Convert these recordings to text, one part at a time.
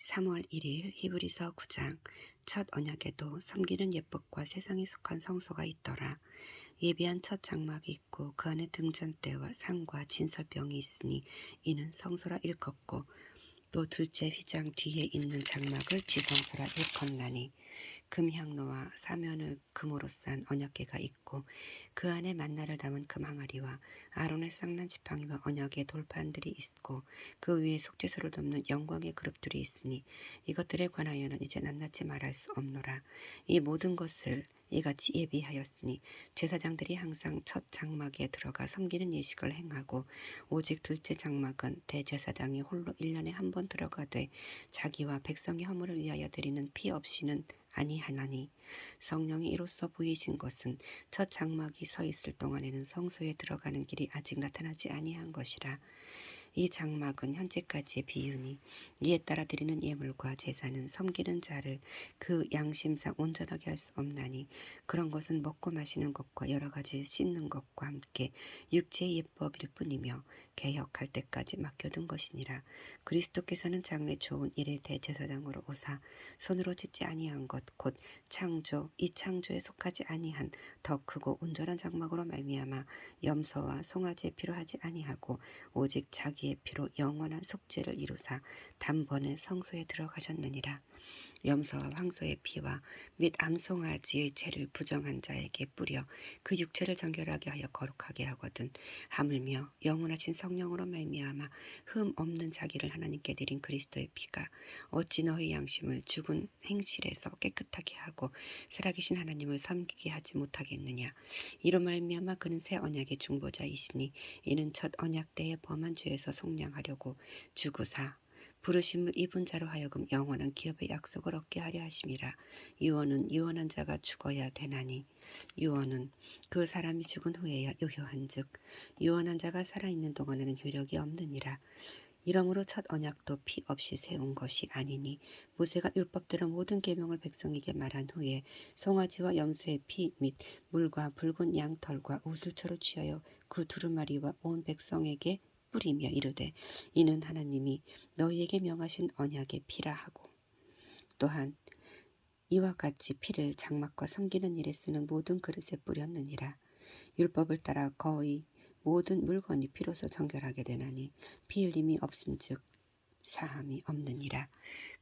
3월 1일 히브리서 9장. 첫 언약에도 섬기는 예법과 세상에 속한 성소가 있더라. 예비한 첫 장막이 있고 그 안에 등잔대와 상과 진설병이 있으니 이는 성소라 일컫고, 또 둘째 휘장 뒤에 있는 장막을 지성소라 일컫나니, 금향로와 사면을 금으로 싼 언약궤가 있고 그 안에 만나를 담은 금항아리와 아론의 쌍난 지팡이와 언약의 돌판들이 있고 그 위에 속죄소를 덮는 영광의 그룹들이 있으니 이것들에 관하여는 이제 낱낱이 말할 수 없노라. 이 모든 것을 이같이 예비하였으니 제사장들이 항상 첫 장막에 들어가 섬기는 예식을 행하고, 오직 둘째 장막은 대제사장이 홀로 1년에 한 번 들어가되 자기와 백성의 허물을 위하여 드리는 피 없이는 아니하나니, 성령이 이로써 보이신 것은 첫 장막이 서 있을 동안에는 성소에 들어가는 길이 아직 나타나지 아니한 것이라. 이 장막은 현재까지의 비유니, 이에 따라 드리는 예물과 제사는 섬기는 자를 그 양심상 온전하게 할 수 없나니, 그런 것은 먹고 마시는 것과 여러 가지 씻는 것과 함께 육체의 예법일 뿐이며 개혁할 때까지 맡겨둔 것이니라. 그리스도께서는 장래 좋은 일의 대제사장으로 오사 손으로 짓지 아니한 것 곧 창조, 이 창조에 속하지 아니한 더 크고 온전한 장막으로 말미암아 염소와 송아지의 피로 하지 아니하고 오직 자기의 피로 영원한 속죄를 이루사 단번에 성소에 들어가셨느니라. 염소와 황소의 피와 및 암송아지의 죄를 부정한 자에게 뿌려 그 육체를 정결하게 하여 거룩하게 하거든, 하물며 영원하신 성령으로 말미암아 흠 없는 자기를 하나님께 드린 그리스도의 피가 어찌 너희 양심을 죽은 행실에서 깨끗하게 하고 살아계신 하나님을 섬기게 하지 못하겠느냐. 이로 말미암아 그는 새 언약의 중보자이시니, 이는 첫 언약 때에 범한 죄에서 속량하려고 죽으사 부르심을 입은 자로 하여금 영원한 기업의 약속을 얻게 하려 하심이라. 유언은 유언한 자가 죽어야 되나니, 유언은 그 사람이 죽은 후에야 유효한즉 유언한 자가 살아있는 동안에는 효력이 없느니라. 이러므로 첫 언약도 피 없이 세운 것이 아니니, 모세가 율법대로 모든 계명을 백성에게 말한 후에 송아지와 염소의 피 및 물과 붉은 양털과 우슬초를 취하여 그 두루마리와 온 백성에게 뿌리며 이르되, 이는 하나님이 너희에게 명하신 언약의 피라 하고, 또한 이와 같이 피를 장막과 섬기는 일에 쓰는 모든 그릇에 뿌렸느니라. 율법을 따라 거의 모든 물건이 피로서 정결하게 되나니, 피 흘림이 없은즉 사함이 없느니라.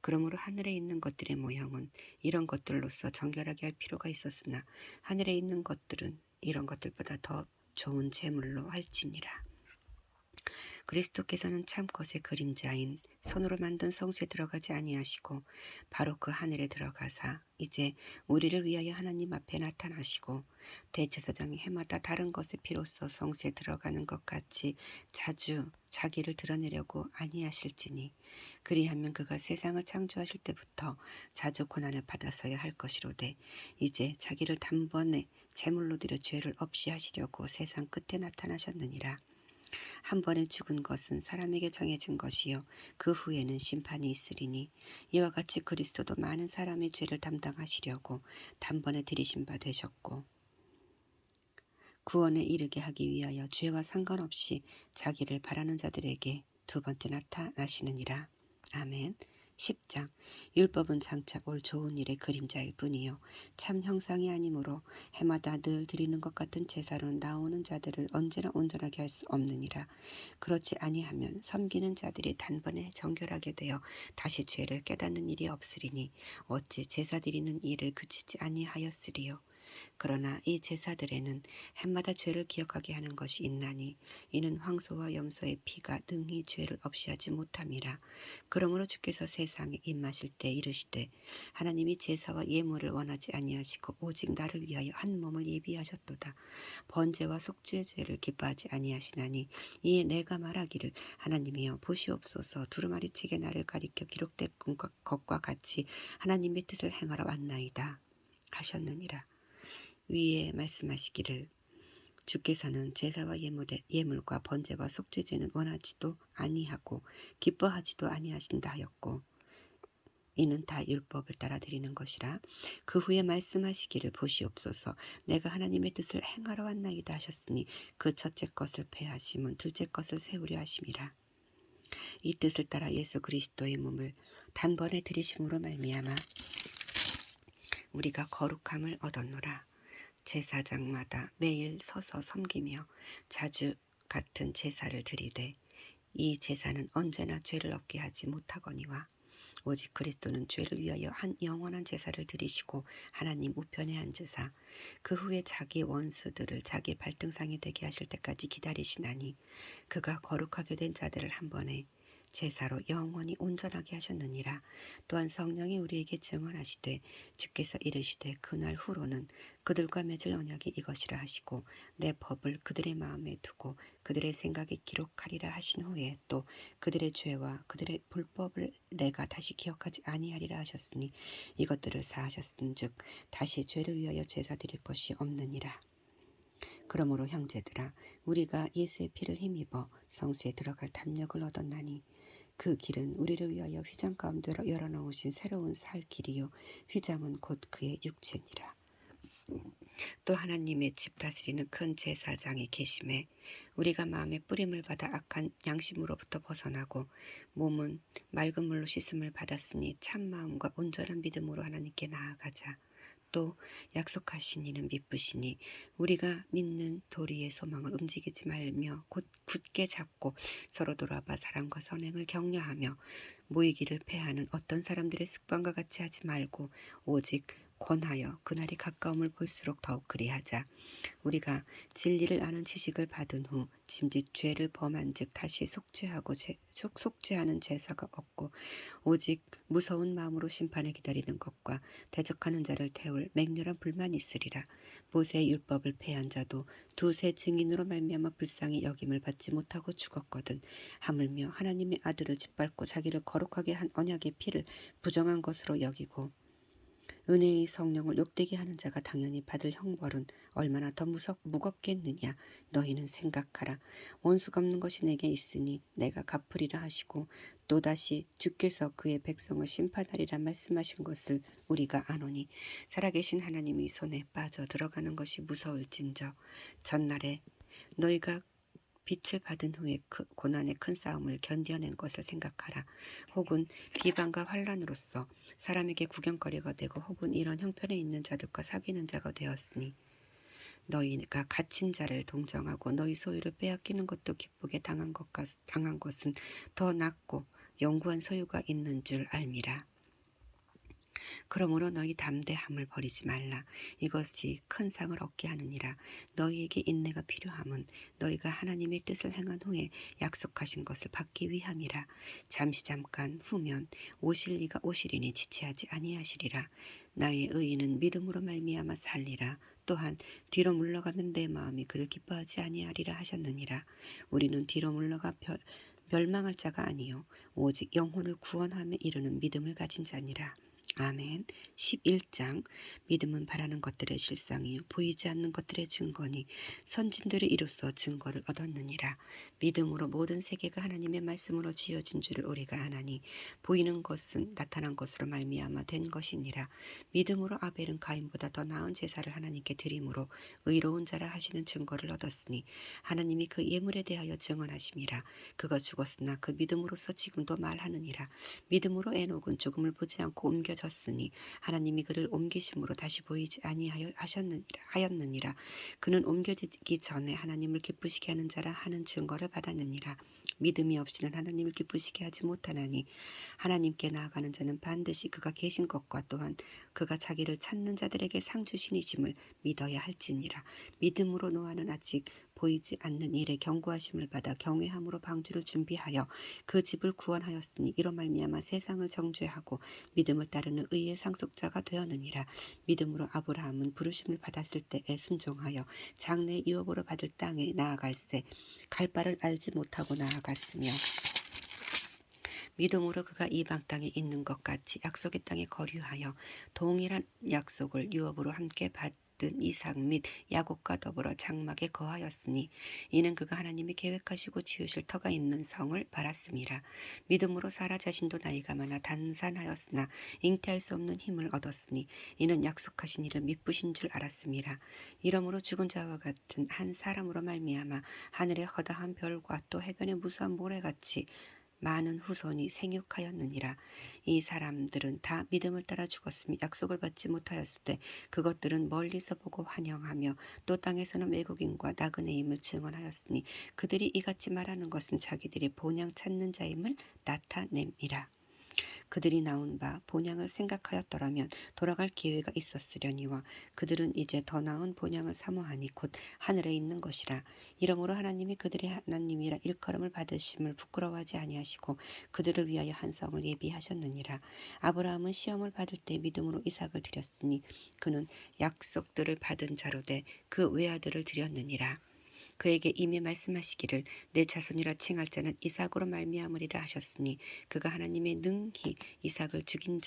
그러므로 하늘에 있는 것들의 모형은 이런 것들로서 정결하게 할 필요가 있었으나 하늘에 있는 것들은 이런 것들보다 더 좋은 제물로 할지니라. 그리스도께서는 참 것의 그림자인 손으로 만든 성소에 들어가지 아니하시고 바로 그 하늘에 들어가사 이제 우리를 위하여 하나님 앞에 나타나시고, 대제사장이 해마다 다른 것의 피로써 성소에 들어가는 것 같이 자주 자기를 드러내려고 아니하실지니, 그리하면 그가 세상을 창조하실 때부터 자주 고난을 받아서야 할 것이로되, 이제 자기를 단번에 제물로 드려 죄를 없이 하시려고 세상 끝에 나타나셨느니라. 한 번에 죽은 것은 사람에게 정해진 것이요 그 후에는 심판이 있으리니, 이와 같이 그리스도도 많은 사람의 죄를 담당하시려고 단번에 들이신 바 되셨고, 구원에 이르게 하기 위하여 죄와 상관없이 자기를 바라는 자들에게 두 번째 나타나시느니라. 아멘. 10장. 율법은 장차 올 좋은 일의 그림자일 뿐이요 참 형상이 아니므로 해마다 늘 드리는 것 같은 제사로 나오는 자들을 언제나 온전하게 할 수 없느니라. 그렇지 아니하면 섬기는 자들이 단번에 정결하게 되어 다시 죄를 깨닫는 일이 없으리니, 어찌 제사 드리는 일을 그치지 아니하였으리요. 그러나 이 제사들에는 해마다 죄를 기억하게 하는 것이 있나니, 이는 황소와 염소의 피가 능히 죄를 없이 하지 못함이라. 그러므로 주께서 세상에 임하실 때 이르시되, 하나님이 제사와 예물을 원하지 아니하시고 오직 나를 위하여 한 몸을 예비하셨도다. 번제와 속죄의 죄를 기뻐하지 아니하시나니, 이에 내가 말하기를, 하나님이여 보시옵소서, 두루마리 책에 나를 가리켜 기록된 것과 같이 하나님의 뜻을 행하러 왔나이다 하셨느니라. 위에 말씀하시기를, 주께서는 제사와 예물과 번제와 속죄제는 원하지도 아니하고 기뻐하지도 아니하신다 하였고, 이는 다 율법을 따라 드리는 것이라. 그 후에 말씀하시기를, 보시옵소서, 내가 하나님의 뜻을 행하러 왔나이다 하셨으니, 그 첫째 것을 폐하심은 둘째 것을 세우려 하심이라. 이 뜻을 따라 예수 그리스도의 몸을 단번에 들이심으로 말미암아 우리가 거룩함을 얻었노라. 제사장마다 매일 서서 섬기며 자주 같은 제사를 드리되 이 제사는 언제나 죄를 없게 하지 못하거니와 오직 그리스도는 죄를 위하여 한 영원한 제사를 드리시고 하나님 우편에 앉으사 그 후에 자기 원수들을 자기 발등상이 되게 하실 때까지 기다리시나니 그가 거룩하게 된 자들을 한 번에 제사로 영원히 온전하게 하셨느니라. 또한 성령이 우리에게 증언하시되 주께서 이르시되 그날 후로는 그들과 맺을 언약이 이것이라 하시고 내 법을 그들의 마음에 두고 그들의 생각에 기록하리라 하신 후에 또 그들의 죄와 그들의 불법을 내가 다시 기억하지 아니하리라 하셨으니 이것들을 사하셨은즉 다시 죄를 위하여 제사 드릴 것이 없느니라. 그러므로 형제들아 우리가 예수의 피를 힘입어 성수에 들어갈 담력을 얻었나니 그 길은 우리를 위하여 휘장 가운데로 열어놓으신 새로운 살 길이요 휘장은 곧 그의 육체니라. 또 하나님의 집 다스리는 큰 제사장이 계심에 우리가 마음의 뿌림을 받아 악한 양심으로부터 벗어나고 몸은 맑은 물로 씻음을 받았으니 참 마음과 온전한 믿음으로 하나님께 나아가자. 또 약속하신 이는 미쁘시니 우리가 믿는 도리의 소망을 움직이지 말며 곧 굳게 잡고 서로 돌아봐 사랑과 선행을 격려하며 모이기를 패하는 어떤 사람들의 습관과 같이 하지 말고 오직 권하여 그날이 가까움을 볼수록 더욱 그리하자. 우리가 진리를 아는 지식을 받은 후 짐짓 죄를 범한 즉 다시 속죄하는 제사가 없고 오직 무서운 마음으로 심판을 기다리는 것과 대적하는 자를 태울 맹렬한 불만이 있으리라. 모세의 율법을 폐한 자도 두세 증인으로 말미암아 불쌍히 여김을 받지 못하고 죽었거든. 하물며 하나님의 아들을 짓밟고 자기를 거룩하게 한 언약의 피를 부정한 것으로 여기고 은혜의 성령을 욕되게 하는 자가 당연히 받을 형벌은 얼마나 더 무겁겠느냐. 너희는 생각하라. 원수가 없는 것이 내게 있으니 내가 갚으리라 하시고 또다시 주께서 그의 백성을 심판하리라 말씀하신 것을 우리가 아노니 살아계신 하나님의 손에 빠져 들어가는 것이 무서울진저 전날에 너희가 빛을 받은 후에 고난의 큰 싸움을 견뎌낸 것을 생각하라. 혹은 비방과 환란으로서 사람에게 구경거리가 되고 혹은 이런 형편에 있는 자들과 사귀는 자가 되었으니 너희가 갇힌 자를 동정하고 너희 소유를 빼앗기는 것도 기쁘게 당한 것은 더 낫고 영구한 소유가 있는 줄 알미라. 그러므로 너희 담대함을 버리지 말라. 이것이 큰 상을 얻게 하느니라. 너희에게 인내가 필요함은 너희가 하나님의 뜻을 행한 후에 약속하신 것을 받기 위함이라. 잠깐 후면 오실 이가 오시리니 지체하지 아니하시리라. 나의 의인은 믿음으로 말미암아 살리라. 또한 뒤로 물러가면 내 마음이 그를 기뻐하지 아니하리라 하셨느니라. 우리는 뒤로 물러가 멸망할 자가 아니요 오직 영혼을 구원함에 이르는 믿음을 가진 자니라. 아멘. 11장 믿음은 바라는 것들의 실상이요 보이지 않는 것들의 증거니 선진들이 이로써 증거를 얻었느니라. 믿음으로 모든 세계가 하나님의 말씀으로 지어진 줄을 우리가 아나니 보이는 것은 나타난 것으로 말미암아 된 것이니라. 믿음으로 아벨은 가인보다 더 나은 제사를 하나님께 드림으로 의로운 자라 하시는 증거를 얻었으니 하나님이 그 예물에 대하여 증언하심이라. 그가 죽었으나 그 믿음으로써 지금도 말하느니라. 믿음으로 에녹은 죽음을 보지 않고 옮겨졌으니 하나님이 그를 옮기심으로 다시 보이지 아니하였느니라. 그는 옮겨지기 전에 하나님을 기쁘시게 하는 자라 하는 증거를 받았느니라. 믿음이 없이는 하나님을 기쁘시게 하지 못하나니 하나님께 나아가는 자는 반드시 그가 계신 것과 또한 그가 자기를 찾는 자들에게 상 주시니심을 믿어야 할지니라. 믿음으로 노아는 아직 보이지 않는 일에 경고하심을 받아 경외함으로 방주를 준비하여 그 집을 구원하였으니 이로 말미암아 세상을 정죄하고 믿음을 따르는 의의 상속자가 되었느니라. 믿음으로 아브라함은 부르심을 받았을 때에 순종하여 장래의 유업으로 받을 땅에 나아갈새 갈 바를 알지 못하고 나아갔으며 믿음으로 그가 이방 땅에 있는 것 같이 약속의 땅에 거류하여 동일한 약속을 유업으로 함께 받은 이삭 및 야곱과 더불어 장막에 거하였으니 이는 그가 하나님이 계획하시고 지으실 터가 있는 성을 바랐음이라. 믿음으로 사라 자신도 나이가 많아 단산하였으나 잉태할 수 없는 힘을 얻었으니 이는 약속하신 이를 미쁘신 줄 알았음이라. 이러므로 죽은 자와 같은 한 사람으로 말미암아 하늘의 허다한 별과 또 해변의 무수한 모래같이 많은 후손이 생육하였느니라. 이 사람들은 다 믿음을 따라 죽었으며 약속을 받지 못하였을 때 그것들은 멀리서 보고 환영하며 또 땅에서는 외국인과 나그네임을 증언하였으니 그들이 이같이 말하는 것은 자기들이 본향 찾는 자임을 나타냄이라. 그들이 나온 바 본향을 생각하였더라면 돌아갈 기회가 있었으려니와 그들은 이제 더 나은 본향을 사모하니 곧 하늘에 있는 것이라. 이러므로 하나님이 그들의 하나님이라 일컬음을 받으심을 부끄러워하지 아니하시고 그들을 위하여 한 성을 예비하셨느니라. 아브라함은 시험을 받을 때 믿음으로 이삭을 드렸으니 그는 약속들을 받은 자로 돼 그 외아들을 드렸느니라. 그에게 이미 말씀하시기를 내 자손이라 칭할 자는 이삭으로 말미암으리라 하셨으니 그가 하나님의 능히 이삭을 죽은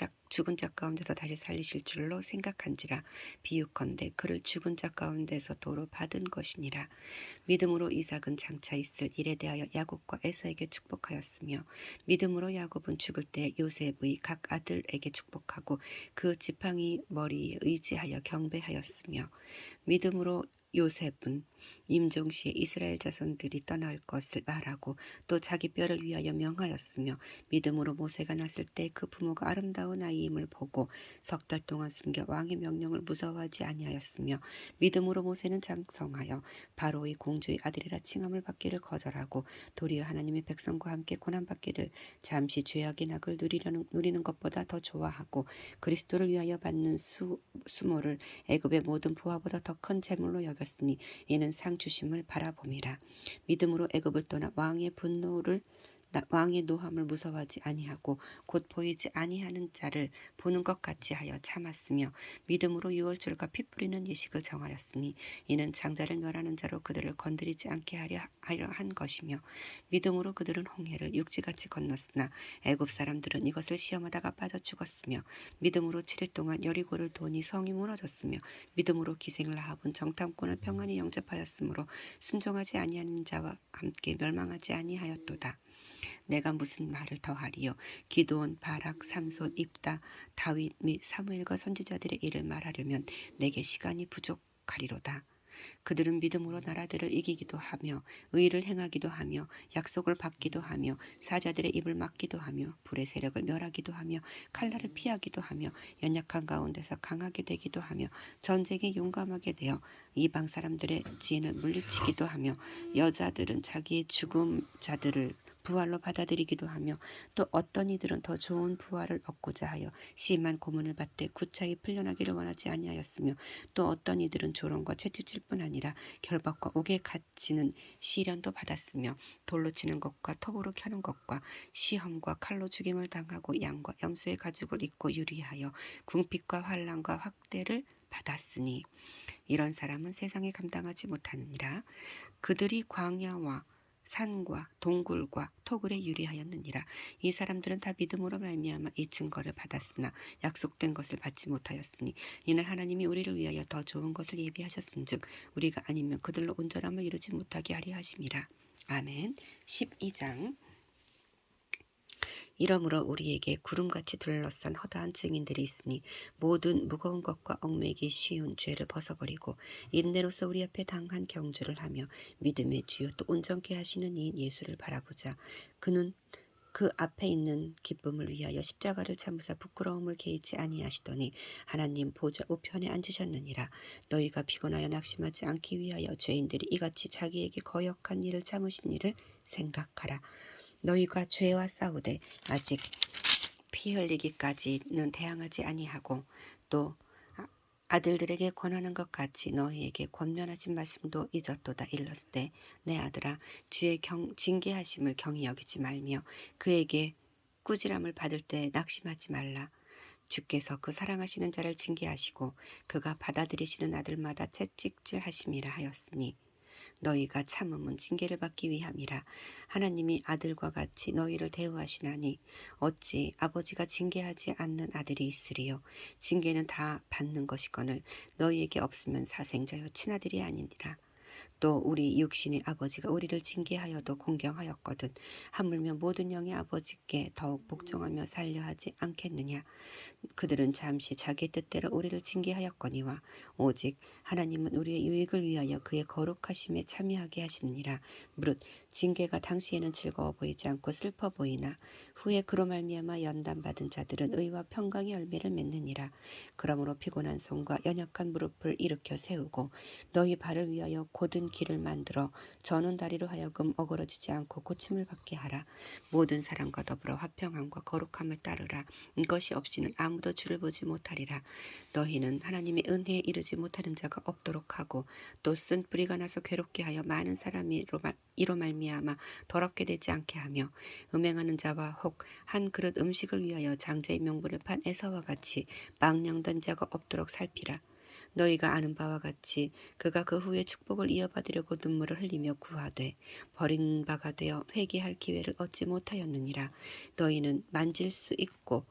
자 가운데서 다시 살리실 줄로 생각한지라. 비유컨대 그를 죽은 자 가운데서 도로 받은 것이니라. 믿음으로 이삭은 장차 있을 일에 대하여 야곱과 에서에게 축복하였으며 믿음으로 야곱은 죽을 때 요셉의 각 아들에게 축복하고 그 지팡이 머리에 의지하여 경배하였으며 믿음으로 요셉은 임종시에 이스라엘 자손들이 떠날 것을 말하고 또 자기 뼈를 위하여 명하였으며 믿음으로 모세가 났을 때 그 부모가 아름다운 아이임을 보고 석 달 동안 숨겨 왕의 명령을 무서워하지 아니하였으며 믿음으로 모세는 장성하여 바로의 공주의 아들이라 칭함을 받기를 거절하고 도리어 하나님의 백성과 함께 고난받기를 잠시 죄악의 낙을 누리는 것보다 더 좋아하고 그리스도를 위하여 받는 수모를 애굽의 모든 보화보다 더 큰 재물로 여겼으니 이는 상 주심을 바라봄이라. 믿음으로 애굽을 떠나 왕의 노함을 무서워하지 아니하고 곧 보이지 아니하는 자를 보는 것 같이 하여 참았으며 믿음으로 유월절과 피 뿌리는 예식을 정하였으니 이는 장자를 멸하는 자로 그들을 건드리지 않게 하려 한 것이며 믿음으로 그들은 홍해를 육지같이 건넜으나 애굽 사람들은 이것을 시험하다가 빠져 죽었으며 믿음으로 7일 동안 여리고를 도니 성이 무너졌으며 믿음으로 기생을 라합은 정탐꾼을 평안히 영접하였으므로 순종하지 아니하는 자와 함께 멸망하지 아니하였도다. 내가 무슨 말을 더하리요. 기드온, 바락, 삼손, 입다, 다윗 및 사무엘과 선지자들의 일을 말하려면 내게 시간이 부족하리로다. 그들은 믿음으로 나라들을 이기기도 하며 의를 행하기도 하며 약속을 받기도 하며 사자들의 입을 막기도 하며 불의 세력을 멸하기도 하며 칼날을 피하기도 하며 연약한 가운데서 강하게 되기도 하며 전쟁에 용감하게 되어 이방 사람들의 지인을 물리치기도 하며 여자들은 자기의 죽음 자들을 부활로 받아들이기도 하며 또 어떤 이들은 더 좋은 부활을 얻고자 하여 심한 고문을 받되 구차히 풀려나기를 원하지 아니하였으며 또 어떤 이들은 조롱과 채찍질 뿐 아니라 결박과 옥에 갇히는 시련도 받았으며 돌로 치는 것과 톱으로 켜는 것과 시험과 칼로 죽임을 당하고 양과 염소의 가죽을 입고 유리하여 궁핍과 환난과 확대를 받았으니 이런 사람은 세상에 감당하지 못하느니라. 그들이 광야와 산과 동굴과 토굴에 유리하였느니라. 이 사람들은 다 믿음으로 말미암아 이 증거를 받았으나 약속된 것을 받지 못하였으니 이는 하나님이 우리를 위하여 더 좋은 것을 예비하셨은즉 우리가 아니면 그들로 온전함을 이루지 못하게 하려 하심이라. 아멘. 12장. 이러므로 우리에게 구름같이 둘러싼 허다한 증인들이 있으니 모든 무거운 것과 얽매기 쉬운 죄를 벗어버리고 인내로서 우리 앞에 당한 경주를 하며 믿음의 주요 또 온전케 하시는 이인 예수를 바라보자. 그는 그 앞에 있는 기쁨을 위하여 십자가를 참으사 부끄러움을 개의치 아니하시더니 하나님 보좌 우편에 앉으셨느니라. 너희가 피곤하여 낙심하지 않기 위하여 죄인들이 이같이 자기에게 거역한 일을 참으신 일을 생각하라. 너희가 죄와 싸우되 아직 피 흘리기까지는 대항하지 아니하고 또 아들들에게 권하는 것 같이 너희에게 권면하신 말씀도 잊었도다. 일렀을 때 내 아들아 주의 징계하심을 경히 여기지 말며 그에게 꾸지람을 받을 때 낙심하지 말라. 주께서 그 사랑하시는 자를 징계하시고 그가 받아들이시는 아들마다 채찍질 하심이라 하였으니 너희가 참음은 징계를 받기 위함이라. 하나님이 아들과 같이 너희를 대우하시나니 어찌 아버지가 징계하지 않는 아들이 있으리요. 징계는 다 받는 것이거늘 너희에게 없으면 사생자여 친아들이 아니니라. 또 우리 육신의 아버지가 우리를 징계하여도 공경하였거든 하물며 모든 영의 아버지께 더욱 복종하며 살려 하지 않겠느냐. 그들은 잠시 자기 뜻대로 우리를 징계하였거니와 오직 하나님은 우리의 유익을 위하여 그의 거룩하심에 참여하게 하시느니라. 무릇 징계가 당시에는 즐거워 보이지 않고 슬퍼 보이나 후에 그로 말미암아 연단받은 자들은 의와 평강의 열매를 맺느니라. 그러므로 피곤한 손과 연약한 무릎을 일으켜 세우고 너희 발을 위하여 곧은 길을 만들어 저는 다리로 하여금 어그러지지 않고 고침을 받게 하라. 모든 사람과 더불어 화평함과 거룩함을 따르라. 이것이 없이는 아무도 주를 보지 못하리라. 너희는 하나님의 은혜에 이르지 못하는 자가 없도록 하고 또 쓴 뿌리가 나서 괴롭게 하여 많은 사람이 이로 말미암아 더럽게 되지 않게 하며 음행하는 자와 혹 한 그릇 음식을 위하여 장자의 명분을 판 에사와 같이 망령된 자가 없도록 살피라. 너희가 아는 바와 같이 그가 그 후에 축복을 이어받으려고 눈물을 흘리며 구하되 버린 바가 되어 회개할 기회를 얻지 못하였느니라. 너희는 만질 수 있고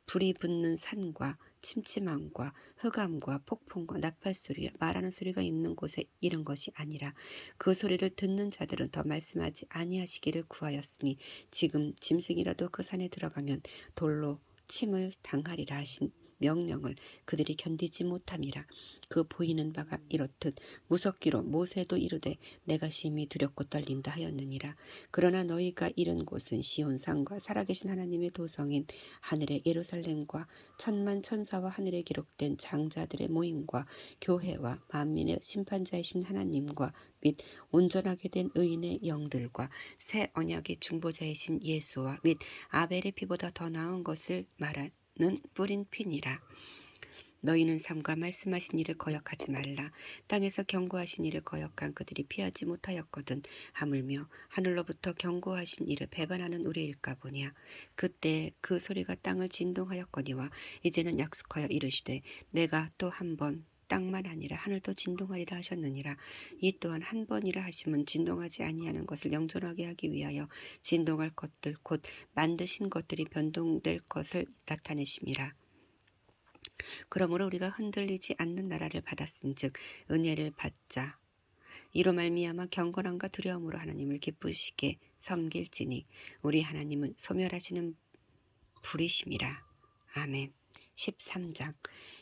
불이 붙는 산과 침침함과 흑암과 폭풍과 나팔소리와 말하는 소리가 있는 곳에 이른 것이 아니라 그 소리를 듣는 자들은 더 말씀하지 아니하시기를 구하였으니 지금 짐승이라도 그 산에 들어가면 돌로 침을 당하리라 하신 명령을 그들이 견디지 못함이라. 그 보이는 바가 이렇듯 무섭기로 모세도 이르되 내가 심히 두렵고 떨린다 하였느니라. 그러나 너희가 이른 곳은 시온산과 살아계신 하나님의 도성인 하늘의 예루살렘과 천만 천사와 하늘에 기록된 장자들의 모임과 교회와 만민의 심판자이신 하나님과 및 온전하게 된 의인의 영들과 새 언약의 중보자이신 예수와 및 아벨의 피보다 더 나은 것을 말하는 뿌린 피니라. 너희는 삼가 말씀하신 일을 거역하지 말라. 땅에서 경고하신 일을 거역한 그들이 피하지 못하였거든 하물며 하늘로부터 경고하신 일을 배반하는 우리일까 보냐. 그때 그 소리가 땅을 진동하였거니와 이제는 약속하여 이르시되 내가 또 한 번 땅만 아니라 하늘도 진동하리라 하셨느니라. 이 또한 한 번이라 하심은 진동하지 아니하는 것을 영존하게 하기 위하여 진동할 것들 곧 만드신 것들이 변동될 것을 나타내심이라. 그러므로 우리가 흔들리지 않는 나라를 받았은즉 은혜를 받자. 이로 말미암아 경건함과 두려움으로 하나님을 기쁘시게 섬길지니 우리 하나님은 소멸하시는 불이심이라. 아멘. 13장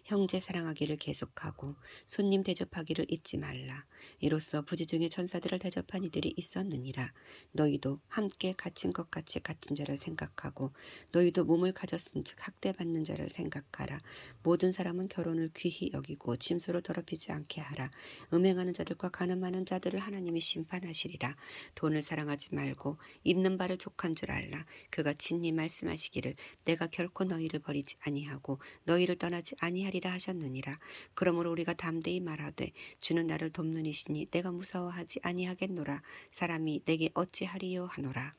형제 사랑하기를 계속하고 손님 대접하기를 잊지 말라. 이로써 부지 중에 천사들을 대접한 이들이 있었느니라. 너희도 함께 갇힌 것 같이 갇힌 자를 생각하고 너희도 몸을 가졌은즉 학대받는 자를 생각하라. 모든 사람은 결혼을 귀히 여기고 짐소를 더럽히지 않게 하라. 음행하는 자들과 간음하는 자들을 하나님이 심판하시리라. 돈을 사랑하지 말고 있는 바를 족한 줄 알라. 그가 친히 말씀하시기를 내가 결코 너희를 버리지 아니하고 너희를 떠나지 아니하리라 하셨느니라. 그러므로 우리가 담대히 말하되 주는 나를 돕는 이시니 내가 무서워하지 아니하겠노라. 사람이 내게 어찌하리요 하노라.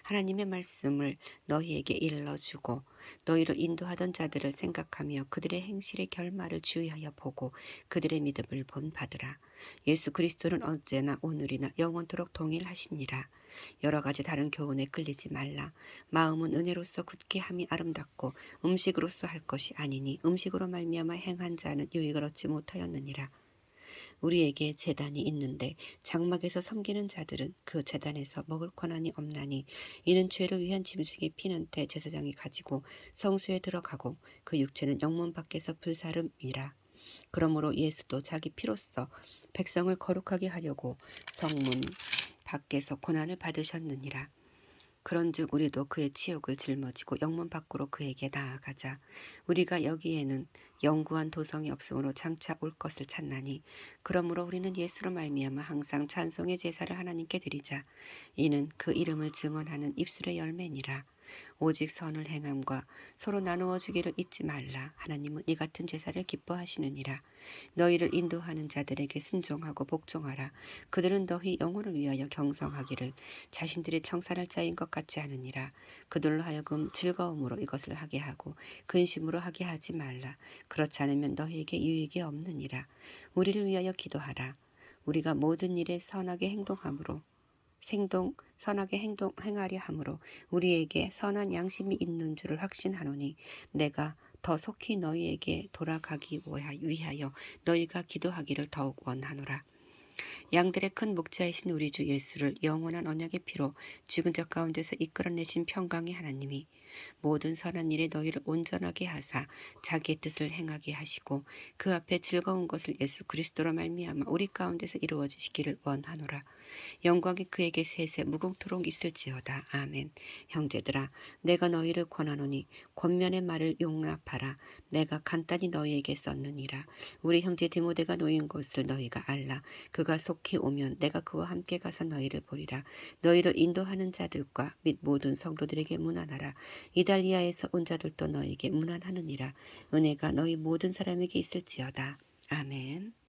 하나님의 말씀을 너희에게 일러주고 너희를 인도하던 자들을 생각하며 그들의 행실의 결말을 주의하여 보고 그들의 믿음을 본받으라. 예수 그리스도는 언제나 오늘이나 영원토록 동일하시니라. 여러 가지 다른 교훈에 끌리지 말라. 마음은 은혜로서 굳게 함이 아름답고 음식으로서 할 것이 아니니 음식으로 말미암아 행한 자는 유익을 얻지 못하였느니라. 우리에게 제단이 있는데 장막에서 섬기는 자들은 그 제단에서 먹을 권한이 없나니 이는 죄를 위한 짐승의 피는 대제사장이 가지고 성소에 들어가고 그 육체는 영문 밖에서 불사름이라. 그러므로 예수도 자기 피로써 백성을 거룩하게 하려고 성문 밖에서 고난을 받으셨느니라. 그런즉 우리도 그의 치욕을 짊어지고 영문 밖으로 그에게 나아가자. 우리가 여기에는 영구한 도성이 없으므로 장차 올 것을 찾나니 그러므로 우리는 예수로 말미암아 항상 찬송의 제사를 하나님께 드리자. 이는 그 이름을 증언하는 입술의 열매니라. 오직 선을 행함과 서로 나누어 주기를 잊지 말라. 하나님은 이 같은 제사를 기뻐하시느니라. 너희를 인도하는 자들에게 순종하고 복종하라. 그들은 너희 영혼을 위하여 경성하기를 자신들이 청산할 자인 것 같지 않으니라. 그들로 하여금 즐거움으로 이것을 하게 하고 근심으로 하게 하지 말라. 그렇지 않으면 너희에게 유익이 없느니라. 우리를 위하여 기도하라. 우리가 모든 일에 선하게 행하려 함으로 우리에게 선한 양심이 있는 줄을 확신하노니 내가 더 속히 너희에게 돌아가기 위하여 너희가 기도하기를 더욱 원하노라. 양들의 큰 목자이신 우리 주 예수를 영원한 언약의 피로 죽은 자 가운데서 이끌어내신 평강의 하나님이 모든 선한 일에 너희를 온전하게 하사 자기의 뜻을 행하게 하시고 그 앞에 즐거운 것을 예수 그리스도로 말미암아 우리 가운데서 이루어지시기를 원하노라. 영광이 그에게 세세 무궁토록 있을지어다. 아멘. 형제들아, 내가 너희를 권하노니 권면의 말을 용납하라. 내가 간단히 너희에게 썼느니라. 우리 형제 디모데가 놓인 것을 너희가 알라. 그가 속히 오면 내가 그와 함께 가서 너희를 보리라. 너희를 인도하는 자들과 및 모든 성도들에게 문안하라. 이달리아에서 온 자들도 너희에게 문안하느니라. 은혜가 너희 모든 사람에게 있을지어다. 아멘.